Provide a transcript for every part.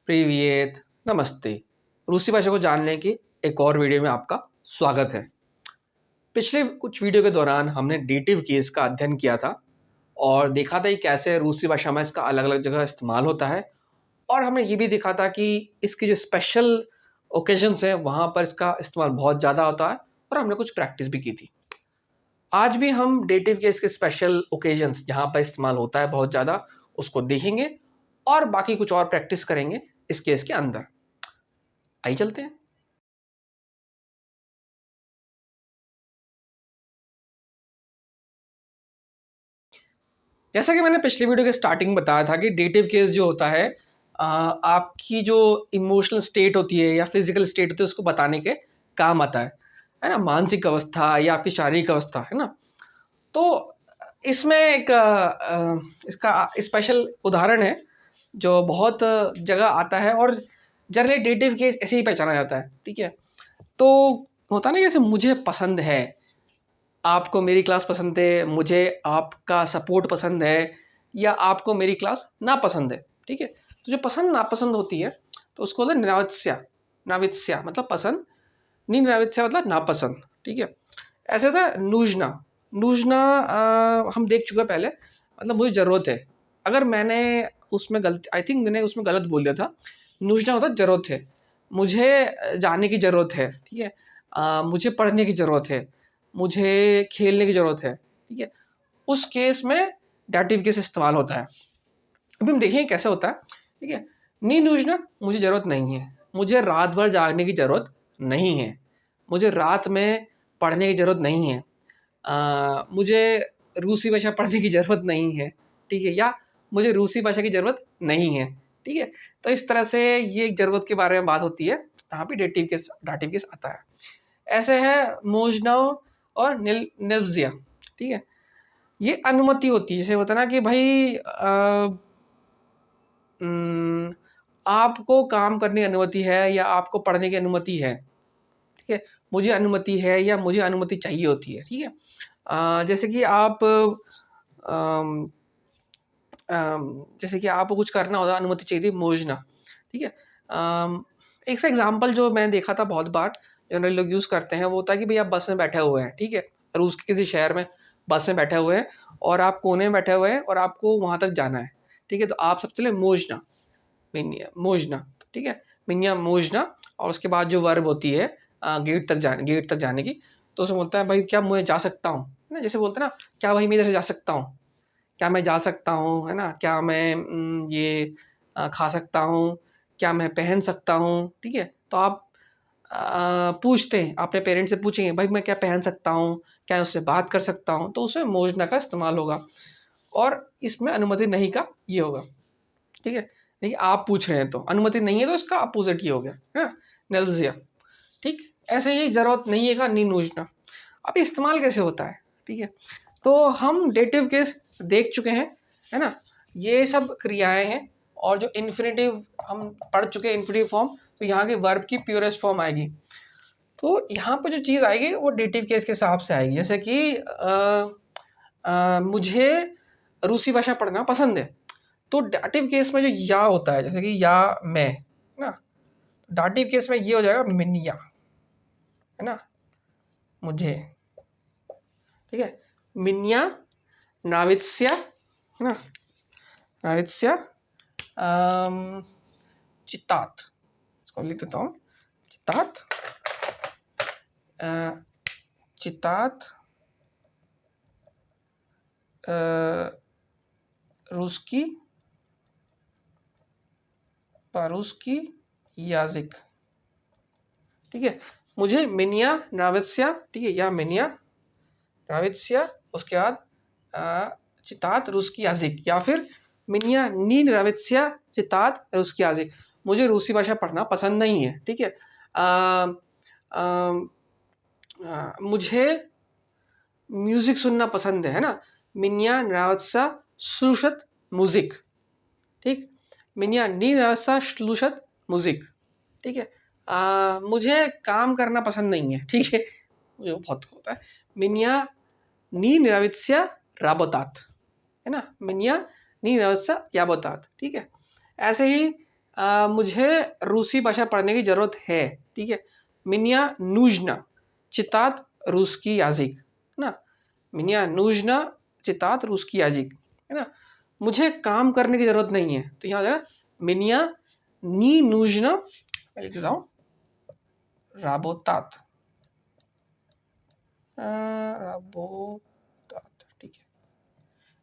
प्रीवियत नमस्ते। रूसी भाषा को जानने की एक और वीडियो में आपका स्वागत है। पिछले कुछ वीडियो के दौरान हमने डेटिव केस का अध्ययन किया था और देखा था कि कैसे रूसी भाषा में इसका अलग अलग जगह इस्तेमाल होता है, और हमने ये भी देखा था कि इसकी जो स्पेशल ओकेजन्स हैं वहाँ पर इसका इस्तेमाल बहुत ज़्यादा होता है, और हमने कुछ प्रैक्टिस भी की थी। आज भी हम डेटिव केस के स्पेशल ओकेजन्स जहाँ पर इस्तेमाल होता है बहुत ज़्यादा, उसको देखेंगे और बाकी कुछ और प्रैक्टिस करेंगे इस केस के अंदर। आइए चलते हैं। जैसा कि मैंने पिछली वीडियो के स्टार्टिंग में बताया था कि डेटिव केस जो होता है आपकी जो इमोशनल स्टेट होती है या फिजिकल स्टेट होती है उसको बताने के काम आता है ना, मानसिक अवस्था या आपकी शारीरिक अवस्था, है ना। तो इसमें एक इसका स्पेशल उदाहरण है जो बहुत जगह आता है, और जनरली डेटिव केस ऐसे ही पहचाना जाता है, ठीक है। तो होता है ना, जैसे मुझे पसंद है, आपको मेरी क्लास पसंद है, मुझे आपका सपोर्ट पसंद है, या आपको मेरी क्लास नापसंद है, ठीक है। तो जो पसंद नापसंद होती है तो उसको बोलते हैं नावित्स्या। नावित्स्या मतलब पसंद, नी नावित्स्या मतलब नापसंद, ठीक है। ऐसे होता है नूजना। नूजना हम देख चुके हैं पहले, मतलब मुझे ज़रूरत है। अगर मैंने उसमें गलत, आई थिंक मैंने उसमें गलत बोल दिया था। नूजना होता है ज़रूरत है, मुझे जाने की ज़रूरत है, ठीक है। मुझे पढ़ने की ज़रूरत है, मुझे खेलने की ज़रूरत है, ठीक है। उस केस में डाटिव केस इस्तेमाल होता है। अभी हम देखेंगे कैसे होता है, ठीक है। नी नूजना मुझे ज़रूरत नहीं है, मुझे रात भर जागने की ज़रूरत नहीं है, मुझे रात में पढ़ने की ज़रूरत नहीं है, मुझे रूसी भाषा पढ़ने की ज़रूरत नहीं है, ठीक है, या मुझे रूसी भाषा की ज़रूरत नहीं है, ठीक है। तो इस तरह से ये एक ज़रूरत के बारे में बात होती है, यहाँ पे डाटिव केस आता है। ऐसे है मोजनाओ और निल्जिया, ठीक है। ये अनुमति होती है, जैसे होता है ना कि भाई आपको काम करने की अनुमति है या आपको पढ़ने की अनुमति है, ठीक है। मुझे अनुमति है या मुझे अनुमति चाहिए होती है, ठीक है। जैसे कि आप जैसे कि आपको कुछ करना होता, अनुमति चाहिए थी, मोजना, ठीक है। एक सा एग्जांपल जो मैंने देखा था बहुत बार जनरली लोग यूज़ करते हैं, वो होता है कि भाई आप बस में बैठे हुए हैं, ठीक है, रूस के किसी शहर में बस में बैठे हुए हैं और आप कोने में बैठे हुए हैं और आपको वहाँ तक जाना है, ठीक है। तो आप सबसे पहले मोजना, मिनिया मोजना, ठीक है, मिनिया मोजना, और उसके बाद जो वर्ब होती है गेट तक जाने की, तो उसमें बोलता है भाई क्या मैं जा सकता हूँ, है ना। जैसे बोलते हैं ना, क्या भाई मैं इधर से जा सकता हूँ, क्या मैं जा सकता हूँ, है ना, क्या मैं ये खा सकता हूँ, क्या मैं पहन सकता हूँ, ठीक है। तो आप पूछते हैं, अपने पेरेंट्स से पूछेंगे भाई मैं क्या पहन सकता हूँ, क्या उससे बात कर सकता हूँ, तो उसमें मोजना का इस्तेमाल होगा, और इसमें अनुमति नहीं का ये होगा, ठीक है। नहीं, आप पूछ रहे हैं तो अनुमति नहीं है तो इसका अपोजिट ये हो गया, है ना, नेल्जिया, ठीक। ऐसे ही जरूरत नहीं है का नी नूजना। अब इस्तेमाल कैसे होता है, ठीक है। तो हम डेटिव केस देख चुके हैं, है ना, ये सब क्रियाएं हैं, और जो इन्फिनेटिव हम पढ़ चुके हैं इन्फिनेटिव फॉर्म, तो यहाँ के वर्ब की प्योरेस्ट फॉर्म आएगी। तो यहाँ पर जो चीज़ आएगी वो डेटिव केस के हिसाब से आएगी, जैसे कि मुझे रूसी भाषा पढ़ना पसंद है, तो डाटिव केस में जो या होता है, जैसे कि या मैं, है ना, डाटिव केस में ये हो जाएगा मिनिया, है ना, मुझे, ठीक है। मिनिया नावित्स्या, है ना, नावित्स्या चितात, इसको लिख देता हूँ, चितात, चितात रूसकी पारूसकी याजिक, ठीक है। मुझे मिनिया नावित्स्या, ठीक है, या मिनिया नावित्स्या, उसके बाद चितात रूसकी याजिक, या फिर मिनिया नी नावित्स्या चितात रूसकी याजिक, मुझे रूसी भाषा पढ़ना पसंद नहीं है, ठीक है। मुझे म्यूज़िक सुनना पसंद है ना, मिनिया नравится слушать म्यूज़िक, ठीक। मिनिया नी नравится слушать म्यूज़िक, ठीक है। मुझे काम करना पसंद नहीं है, ठीक है, मुझे बहुत होता है। मिनिया नी नравится работать, है ना, मिनिया नी नравится работать, ठीक है। ऐसे ही मुझे रूसी भाषा पढ़ने की ज़रूरत है, ठीक है। मिन्या नूजना चितात रूस्की याजिक, है ना। मिन्या नूजना चितात रूस्की याजिक, है ना। मुझे काम करने की ज़रूरत नहीं है, तो यहाँ हो जाएगा मिन्या नी नूजना, मैं लिख देता हूँ राबोतात, राबोतात, ठीक है।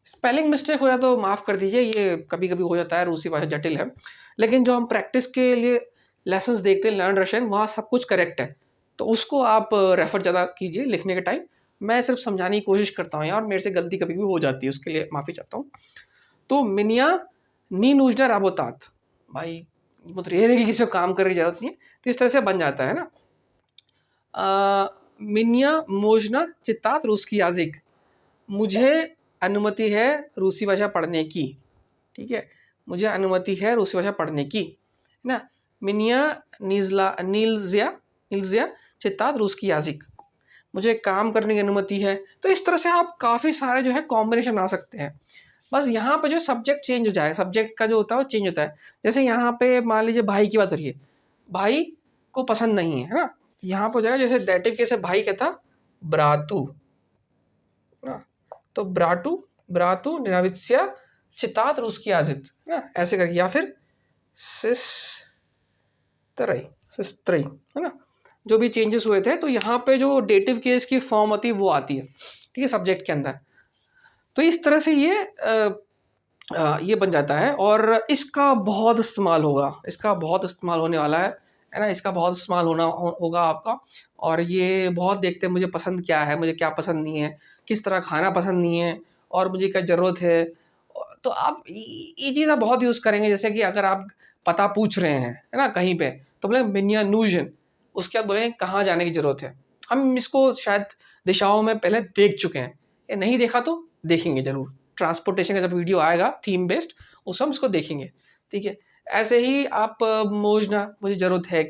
स्पेलिंग मिस्टेक हो जाए तो माफ़ कर दीजिए, ये कभी कभी हो जाता है, रूसी भाषा जटिल है। लेकिन जो हम प्रैक्टिस के लिए लेसन्स देखते हैं लर्न रशियन, वहाँ सब कुछ करेक्ट है, तो उसको आप रेफर ज़्यादा कीजिए लिखने के टाइम। मैं सिर्फ समझाने की कोशिश करता हूँ यार, मेरे से गलती कभी भी हो जाती है, उसके लिए माफ़ी चाहता हूँ। तो मिनिया नी नूजना राबोतात, भाई मतलब ये है कि किसी को काम करने की जरूरत नहीं है, तो इस तरह से बन जाता है ना। मिनिया मोजना चितात रूसकी याजिक, मुझे अनुमति है रूसी भाषा पढ़ने की, ठीक है। मुझे अनुमति है रूसी भाषा पढ़ने की, है ना। मिनिया नीजला नीलजिया नीलजिया चितात रूसकी याजिक, मुझे काम करने की अनुमति है। तो इस तरह से आप काफ़ी सारे जो है कॉम्बिनेशन बना सकते हैं। बस यहाँ पे जो सब्जेक्ट चेंज हो जाए, सब्जेक्ट का जो होता है वो चेंज होता है। जैसे यहाँ पे मान लीजिए भाई की बात हो रही है, भाई को पसंद नहीं है, है ना। यहाँ पे हो जाएगा जैसे डेटिव केस है, भाई क्या था, ब्रातु, है ना। तो ब्राटू ब्रातु निरावित्स्या चितात रूसकी आजित, है ना, ऐसे करके। या फिर सिस तरई सिस्त्रई, है ना। जो भी चेंजेस हुए थे, तो यहाँ पे जो डेटिव केस की फॉर्म होती है वो आती है, ठीक है, सब्जेक्ट के अंदर। तो इस तरह से ये बन जाता है, और इसका बहुत इस्तेमाल होगा, इसका बहुत इस्तेमाल होने वाला है ना। इसका बहुत इस्तेमाल होगा आपका। और ये बहुत देखते हैं, मुझे पसंद क्या है, मुझे क्या पसंद नहीं है, किस तरह खाना पसंद नहीं है, और मुझे क्या ज़रूरत है। तो आप ये चीज़ आप बहुत यूज़ करेंगे। जैसे कि अगर आप पता पूछ रहे हैं, है ना, कहीं पे, तो बोले मिन्या नूजन, उसके बाद बोले कहाँ जाने की ज़रूरत है। हम इसको शायद दिशाओं में पहले देख चुके हैं, या नहीं देखा तो देखेंगे ज़रूर। ट्रांसपोर्टेशन का जब वीडियो आएगा थीम बेस्ड, उस हम इसको देखेंगे, ठीक है। ऐसे ही आप मोजना, मुझे ज़रूरत है,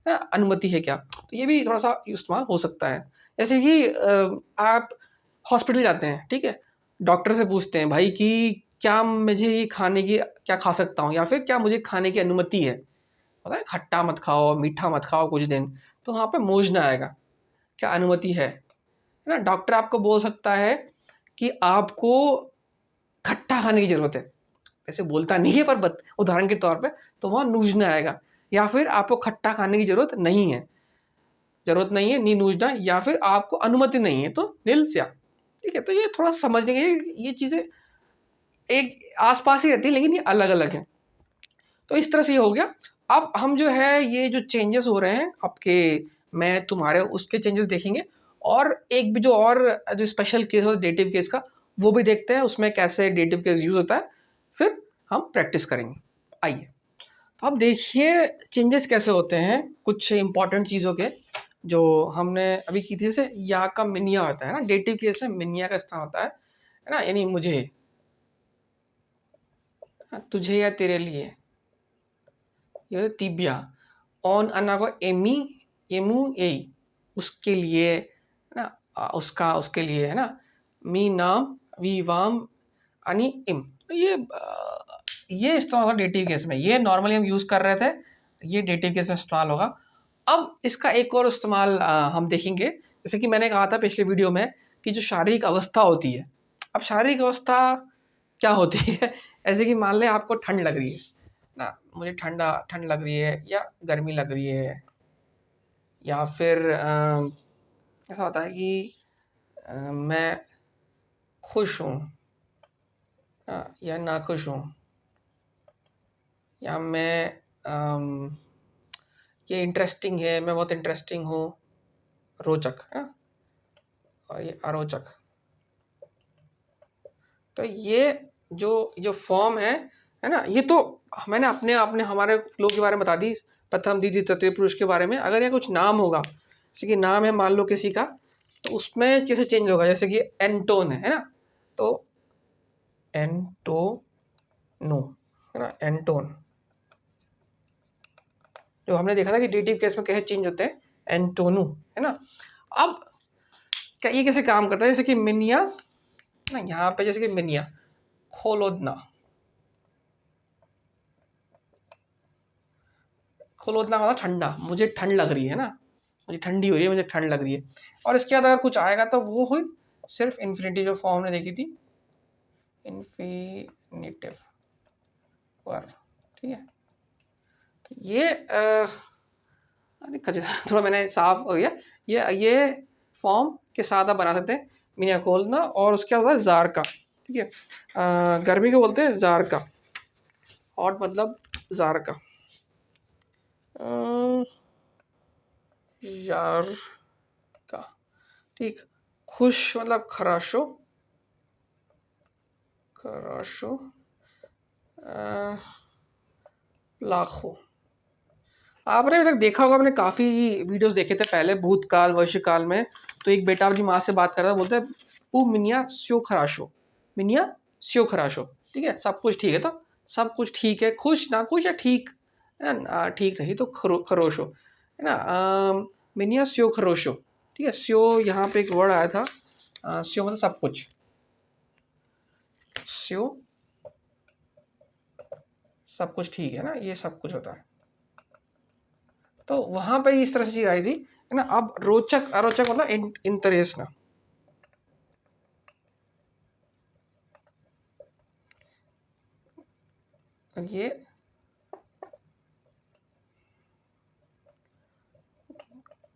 अनुमति है क्या, तो ये भी थोड़ा सा इस्तेमाल हो सकता है। जैसे कि आप हॉस्पिटल जाते हैं, ठीक है, डॉक्टर से पूछते हैं भाई कि क्या मुझे ये खाने की, क्या खा सकता हूँ, या फिर क्या मुझे खाने की अनुमति है, पता है खट्टा मत खाओ, मीठा मत खाओ कुछ दिन, तो वहाँ पे मोजना आएगा, क्या अनुमति है ना। डॉक्टर आपको बोल सकता है कि आपको खट्टा खाने की ज़रूरत है, ऐसे बोलता नहीं है, पर उदाहरण के तौर पे, तो वहाँ नूजना आएगा। या फिर आपको खट्टा खाने की ज़रूरत नहीं है नी नूजना, या फिर आपको अनुमति नहीं है तो निल्स्या, ठीक है। तो ये थोड़ा समझने के, ये चीज़ें एक आसपास ही रहती है, लेकिन ये अलग अलग है। तो इस तरह से ये हो गया। अब हम जो है ये जो चेंजेस हो रहे हैं आपके, मैं तुम्हारे, उसके चेंजेस देखेंगे। और एक भी और जो स्पेशल केस हो डेटिव केस का, वो भी देखते हैं, उसमें कैसे डेटिव केस यूज़ होता है, फिर हम प्रैक्टिस करेंगे। आइए, तो अब देखिए चेंजेस कैसे होते हैं, कुछ इंपॉर्टेंट चीज़ों के जो हमने अभी की थी। जैसे या का मिनिया होता है ना, डेटिव केस में मिनिया का इस्तेमाल होता है ना, यानी मुझे, तुझे या तेरे लिए, ये तिबिया। ऑन अन्ना को एमी, एमू ए, उसके लिए, है ना, उसके लिए, है ना। मी नाम वी वाम अनि इम, तो ये इस्तेमाल होगा डेटिव केस में। ये नॉर्मली हम यूज़ कर रहे थे, ये डेटिव केस में इस्तेमाल होगा। अब इसका एक और इस्तेमाल हम देखेंगे। जैसे कि मैंने कहा था पिछले वीडियो में कि जो शारीरिक अवस्था होती है, अब शारीरिक अवस्था क्या होती है, ऐसे कि मान लें आपको ठंड लग रही है ना, मुझे ठंड लग रही है, या गर्मी लग रही है, या फिर ऐसा होता है कि मैं खुश हूँ, या नाखुश हूँ, या मैं ये इंटरेस्टिंग है, मैं बहुत इंटरेस्टिंग हूँ, रोचक है, और ये अरोचक। तो ये जो फॉर्म है ना, ये तो मैंने अपने हमारे लोग के बारे में बता दी, प्रथम द्वितीय तृतीय पुरुष के बारे में। अगर ये कुछ नाम होगा, जैसे कि नाम है मान लो किसी का, तो उसमें कैसे चेंज होगा, जैसे कि एंटोन है ना, तो एंटोनो, है ना, एंटोन। जो हमने देखा था कि डेटिव केस में कैसे चेंज होते हैं, एंटोनू, है ना। अब क्या ये कैसे काम करता है, जैसे कि मिनिया ना, यहाँ पे जैसे कि मिनिया खोलोदना, खोलोदना मतलब ठंडा, मुझे ठंड लग रही है ना, मुझे ठंडी हो रही है, मुझे ठंड लग रही है। और इसके बाद अगर कुछ आएगा तो वो हुई सिर्फ इन्फिनिटी जो फॉर्म ने देखी थी, इन्फिनिटिव वर्ब, ठीक है। तो ये अरे कचरा थोड़ा मैंने साफ हो गया। ये फॉर्म के साथ आप बना सकते हैं मिनिया खोलना, और उसके बाद जार का, ठीक है। गर्मी को बोलते हैं जार का, हॉट मतलब जार का, यार का, ठीक। खुश मतलब खराशो, खराशो, लाखों। आपने अभी तक देखा होगा, आपने काफ़ी वीडियोस देखे थे पहले भूतकाल भविष्यकाल में, तो एक बेटा अपनी माँ से बात कर रहा है, बोलता है पू मिनिया स्यो खराशो, मिनिया स्यो खराशो, ठीक है। सब कुछ ठीक है, तो सब कुछ ठीक है, खुश ना खुश या ठीक है ना, ठीक नहीं तो खरोशो है ना, मिनिया स्यो खरोशो, ठीक है। स्यो यहाँ पे एक वर्ड आया था, स्यो मतलब सब कुछ, स्यो सब कुछ ठीक है ना, ये सब कुछ होता है। तो वहां पे इस तरह से चीज आई थी है ना। अब रोचक अरोचक मतलब इंटरेस्ट ना, ये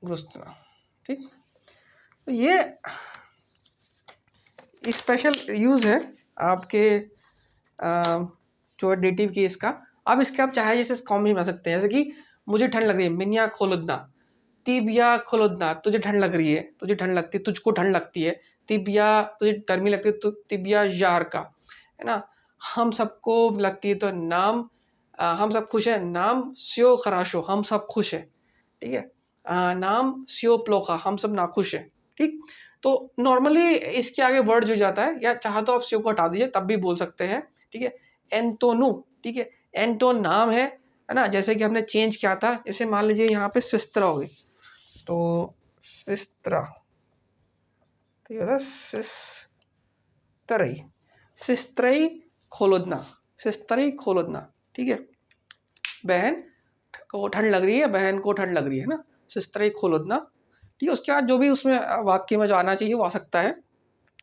गुस्तना, ठीक। तो ये स्पेशल यूज है आपके जो डेटिव केस का। अब इसके आप चाहे जैसे कॉम्बिनेशन बना सकते हैं, जैसे कि मुझे ठंड लग रही है, मिनिया खोलुदना, तिबिया खोलुदना, तुझे ठंड लग रही है, तुझे ठंड लगती है, तुझको ठंड लगती है, तिबिया तुझे गर्मी लगती है, तो तिबिया जार का, है ना। हम सबको लगती है तो नाम, हम सब खुश है, नाम स्यो खराशो, हम सब खुश है, ठीक है। नाम स्यो प्लोखा, हम सब नाखुश है, ठीक। तो नॉर्मली इसके आगे वर्ड जो जाता है, या चाहे तो आप स्यो को हटा दीजिए तब भी बोल सकते हैं, ठीक है। एंटोनू, ठीक है, एंटोन नाम है ना। जैसे कि हमने चेंज किया था, जैसे मान लीजिए यहाँ पे सिस्त्रा हो गई, तो सिस्त्रा, ठीक है, सिस्त्रई, सिस्त्रई खोलोदना, सिस्त्रई खोलोदना, ठीक है। बहन को ठंड लग रही है, बहन को ठंड लग रही है ना, सिस्त्रई खोलोदना, ठीक है। उसके बाद जो भी उसमें वाक्य में जो आना चाहिए वो आ सकता है,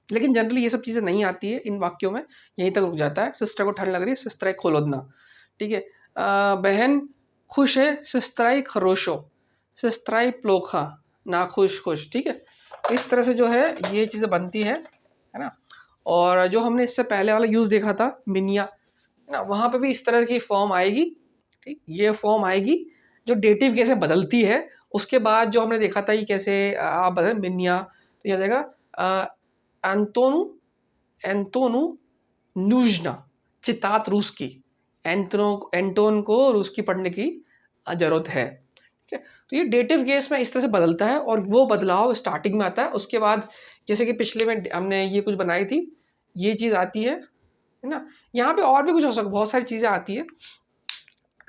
लेकिन जनरली ये सब चीज़ें नहीं आती है इन वाक्यों में, यहीं तक रुक जाता है। सिस्टर को ठंड लग रही है, सिस्त्राई खोलोदना, ठीक है। बहन खुश है, सिस्त्राई खरोशो, सिस्त्राई प्लोखा, नाखुश खुश, ठीक है। इस तरह से जो है ये चीज़ें बनती है ना। और जो हमने इससे पहले वाला यूज़ देखा था मिनिया, है ना, वहाँ पे भी इस तरह की फॉर्म आएगी, ठीक। ये फॉर्म आएगी जो डेटिव कैसे बदलती है। उसके बाद जो हमने देखा था कि कैसे आप बदल मिनिया, तो यह आ जाएगा एंटोनू, एंटोनू नूजना, चितात रूस की, एंटोन को रूस की पढ़ने की जरूरत है, ठीक है। तो ये डेटिव केस में इस तरह से बदलता है, और वो बदलाव स्टार्टिंग में आता है। उसके बाद जैसे कि पिछले में हमने ये कुछ बनाई थी, ये चीज़ आती है ना। यहाँ पे और भी कुछ हो सकता, बहुत सारी चीज़ें आती है,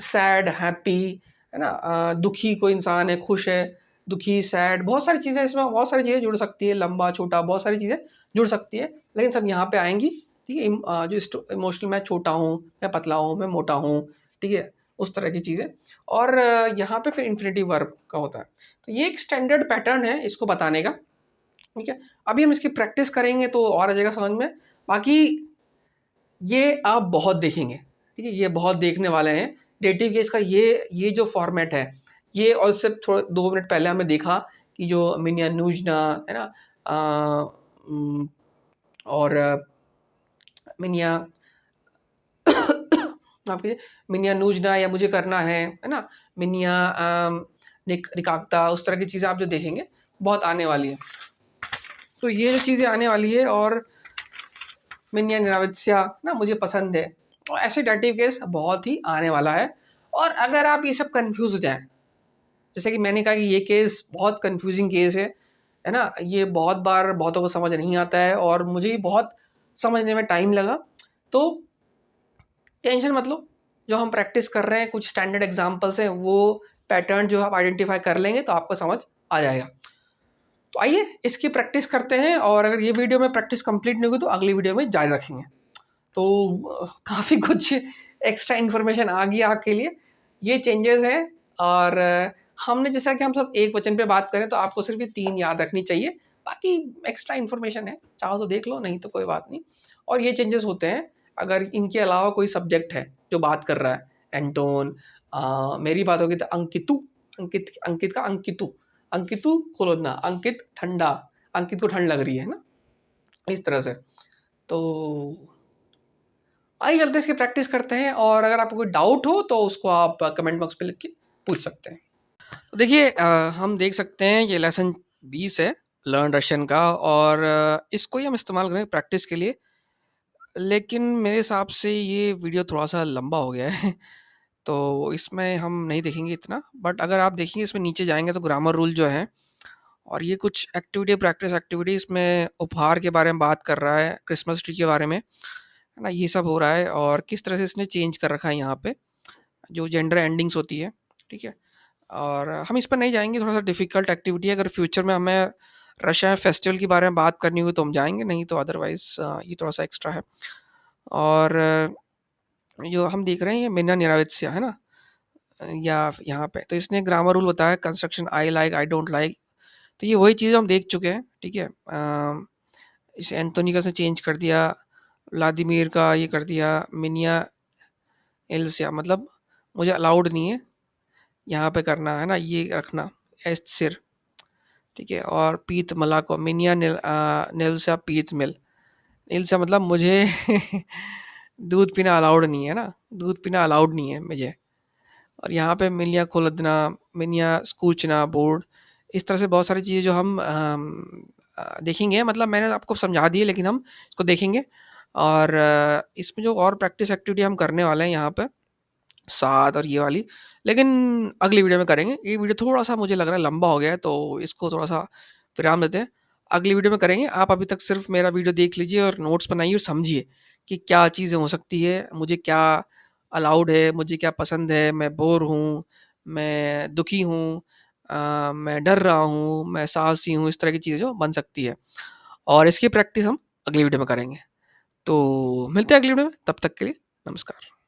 सैड हैप्पी, है ना, दुखी कोई इंसान है, खुश है, दुखी सैड, बहुत सारी चीज़ें इसमें, बहुत सारी चीज़ें जुड़ सकती है, लंबा छोटा बहुत सारी चीज़ें जुड़ सकती है, लेकिन सब यहाँ पे आएंगी, ठीक है। जो इमोशनल, मैं छोटा हूँ, मैं पतला हूँ, मैं मोटा हूँ, ठीक है, उस तरह की चीज़ें। और यहाँ पे फिर इन्फिनिटिव वर्ब का होता है। तो ये एक स्टैंडर्ड पैटर्न है इसको बताने का, ठीक है। अभी हम इसकी प्रैक्टिस करेंगे तो और आ जाएगा समझ में। बाकी ये आप बहुत देखेंगे, ठीक है, ये बहुत देखने वाले हैं डेटिव केस का। ये जो फॉर्मेट है ये, और इससे थोड़ा 2 मिनट पहले हमने देखा कि जो मिनिया नूजना है ना, और मिनिया आपके मिनिया नूजना, या मुझे करना है ना, मिनिया निकाकता, उस तरह की चीज़ें आप जो देखेंगे बहुत आने वाली है। तो ये जो चीज़ें आने वाली है, और मिनिया निरावित्स्या ना, मुझे पसंद है, तो ऐसे डेटिव केस बहुत ही आने वाला है। और अगर आप ये सब कंफ्यूज हो जाएं, जैसे कि मैंने कहा कि ये केस बहुत कंफ्यूजिंग केस है ना, ये बहुत बार बहुतों को समझ नहीं आता है, और मुझे भी बहुत समझने में टाइम लगा। तो टेंशन मत लो, जो हम प्रैक्टिस कर रहे हैं, कुछ स्टैंडर्ड एग्जाम्पल्स हैं, वो पैटर्न जो आप आइडेंटिफाई कर लेंगे तो आपको समझ आ जाएगा। तो आइए इसकी प्रैक्टिस करते हैं, और अगर ये वीडियो में प्रैक्टिस कंप्लीट नहीं होगी तो अगली वीडियो में जारी रखेंगे। तो काफ़ी कुछ एक्स्ट्रा इन्फॉर्मेशन आ गई आपके लिए। ये चेंजेस हैं और हमने जैसा कि हम सब एक वचन पे बात करें तो आपको सिर्फ ये 3 याद रखनी चाहिए, बाकी एक्स्ट्रा इन्फॉर्मेशन है, चाहो तो देख लो, नहीं तो कोई बात नहीं। और ये चेंजेस होते हैं अगर इनके अलावा कोई सब्जेक्ट है जो बात कर रहा है, एंटोन, मेरी बात होगी तो अंकितु, अंकित अंकित का अंकितु, अंकितु खोलना, अंकित ठंडा, अंकित को ठंड लग रही है ना, इस तरह से। तो आइए चलते हैं इसकी प्रैक्टिस करते हैं, और अगर आपको कोई डाउट हो तो उसको आप कमेंट बॉक्स पे लिख के पूछ सकते हैं। तो देखिए हम देख सकते हैं ये लेसन 20 है लर्न रशियन का, और इसको ही हम इस्तेमाल करेंगे प्रैक्टिस के लिए। लेकिन मेरे हिसाब से ये वीडियो थोड़ा-सा लंबा हो गया है तो इसमें हम नहीं देखेंगे इतना, बट अगर आप देखेंगे इसमें नीचे जाएँगे तो ग्रामर रूल जो है, और ये कुछ एक्टिविटी प्रैक्टिस एक्टिविटी इसमें उपहार के बारे में बात कर रहा है, क्रिसमस ट्री के बारे में, है ना? ये सब हो रहा है और किस तरह से इसने चेंज कर रखा है यहाँ पे, जो जेंडर एंडिंग्स होती है, ठीक है? और हम इस पर नहीं जाएँगे, थोड़ा-सा डिफ़िकल्ट एक्टिविटी है, अगर फ्यूचर में हमें रशिया फेस्टिवल के बारे में बात करनी हुई तो हम जाएँगे, नहीं तो अदरवाइज़ ये थोड़ा-सा एक्स्ट्रा है। और जो हम देख रहे हैं ये मीना निरावित्सिया है ना? या यहाँ पे तो इसने ग्रामर रूल बताया construction I like, I don't like, तो ये वही चीज़ हम देख चुके हैं, ठीक है? इसे एंटोनी का से चेंज कर दिया, व्लादिमीर का ये कर दिया, मिनिया एल्सिया मतलब मुझे अलाउड नहीं है यहाँ पे करना, है ना? ये रखना एस्ट सिर, ठीक है? और पीत मला को मिनिया नेल्सिया पीत मिल, नेल्सिया मतलब मुझे दूध पीना अलाउड नहीं है ना, दूध पीना अलाउड नहीं है मुझे। और यहाँ पे मिलिया खोलदना, मिनिया स्कूचना बोर्ड, इस तरह से बहुत सारी चीज़ें जो हम देखेंगे, मतलब मैंने आपको समझा दी है लेकिन हम इसको देखेंगे। और इसमें जो और प्रैक्टिस एक्टिविटी हम करने वाले हैं यहाँ पे 7 और ये वाली, लेकिन अगली वीडियो में करेंगे। ये वीडियो थोड़ा-सा मुझे लग रहा है लंबा हो गया है तो इसको थोड़ा-सा विराम देते हैं। अगली वीडियो में करेंगे। आप अभी तक सिर्फ मेरा वीडियो देख लीजिए और नोट्स बनाइए और समझिए कि क्या चीज़ें हो सकती है, मुझे क्या अलाउड है, मुझे क्या पसंद है, मैं बोर हूँ, मैं दुखी हूँ, मैं डर रहा हूँ, मैं साहसी हूँ, इस तरह की चीज़ें जो बन सकती है। और इसकी प्रैक्टिस हम अगली वीडियो में करेंगे। तो मिलते हैं अगली वीडियो में, तब तक के लिए नमस्कार।